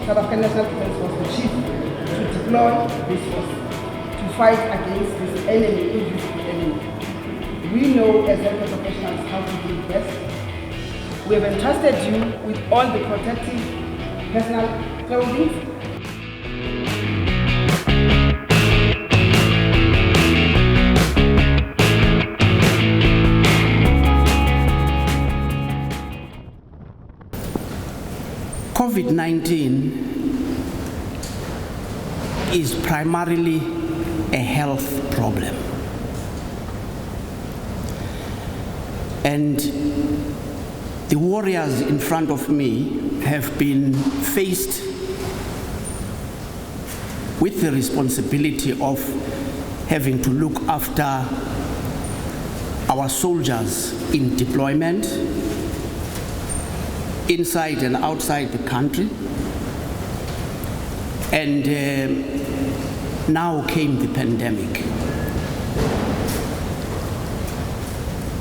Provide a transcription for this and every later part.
South African National Defence Force, the chief, to deploy this force to fight against this enemy, invisible enemy. We know as health professionals how to do it best. We have entrusted you with all the protective personal clothing. COVID-19 is primarily a health problem. And the warriors in front of me have been faced with the responsibility of having to look after our soldiers in deployment, inside and outside the country. And now came the pandemic.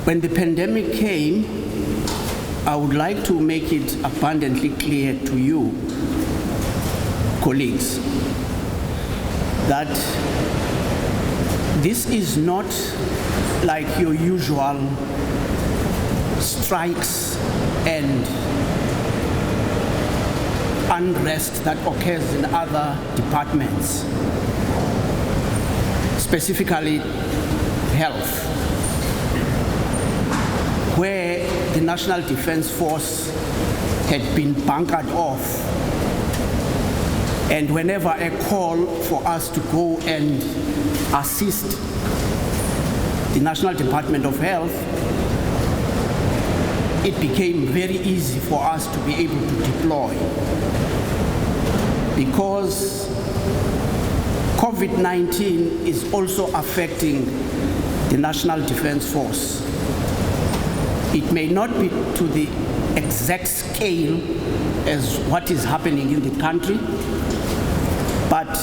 When the pandemic came, I would like to make it abundantly clear to you, colleagues, that this is not like your usual strikes and unrest that occurs in other departments, specifically health, where the National Defence Force had been bunkered off, and whenever a call for us to go and assist the National Department of Health, it became very easy for us to be able to deploy, because COVID-19 is also affecting the National Defence Force. It may not be to the exact scale as what is happening in the country, but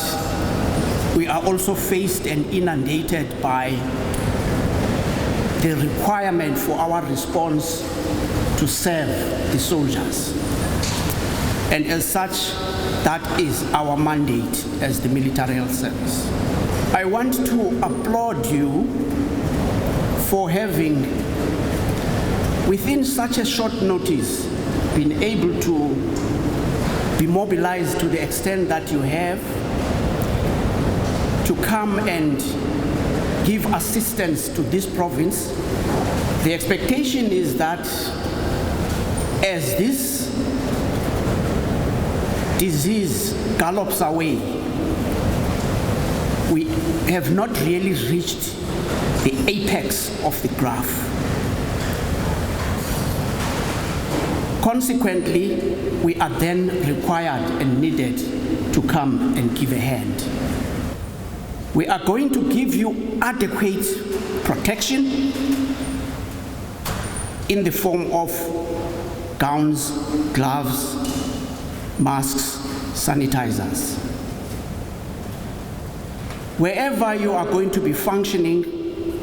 we are also faced and inundated by the requirement for our response to serve the soldiers. And as such, that is our mandate as the military health service. I want to applaud you for having, within such a short notice, been able to be mobilized to the extent that you have, to come and give assistance to this province. The expectation is that as this disease gallops away, we have not really reached the apex of the graph. Consequently, we are then required and needed to come and give a hand. We are going to give you adequate protection in the form of gowns, gloves, masks, sanitizers. Wherever you are going to be functioning,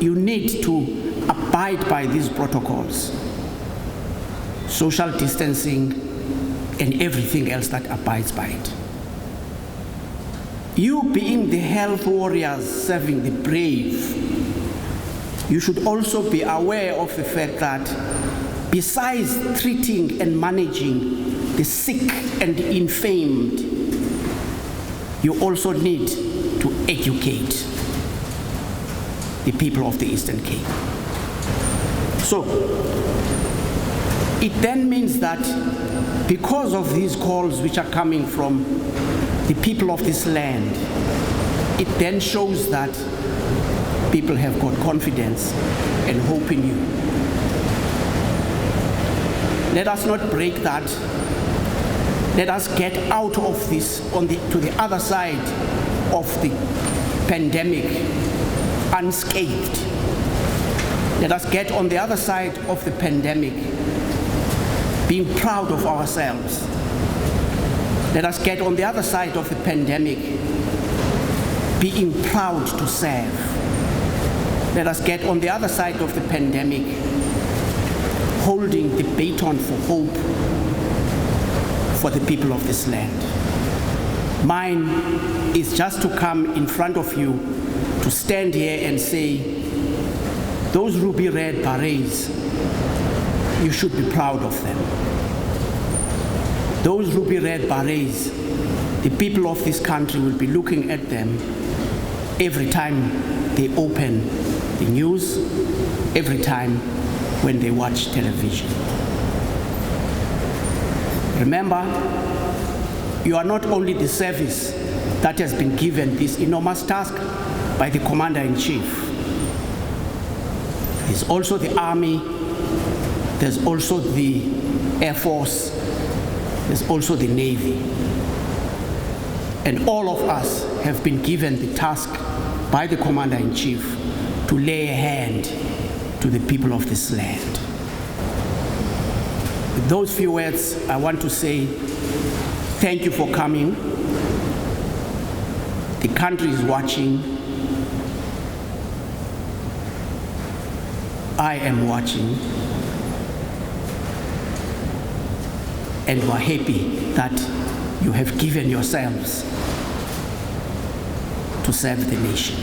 you need to abide by these protocols: social distancing and everything else that abides by it. You being the health warriors serving the brave, you should also be aware of the fact that besides treating and managing the sick and the infirmed, you also need to educate the people of the Eastern Cape. So it then means that because of these calls which are coming from the people of this land, it then shows that people have got confidence and hope in you. Let us not break that. Let us get out of this to the other side of the pandemic unscathed. Let us get on the other side of the pandemic being proud of ourselves. Let us get on the other side of the pandemic being proud to serve. Let us get on the other side of the pandemic holding the baton for hope for the people of this land. Mine is just to come in front of you, to stand here and say, those ruby red berets, you should be proud of them. Those ruby red berets, the people of this country will be looking at them every time they open the news, every time when they watch television. Remember, you are not only the service that has been given this enormous task by the Commander-in-Chief. There's also the Army, there's also the Air Force, there's also the Navy. And all of us have been given the task by the Commander-in-Chief to lay a hand to the people of this land. With those few words, I want to say thank you for coming. The country is watching. I am watching. And we're happy that you have given yourselves to serve the nation.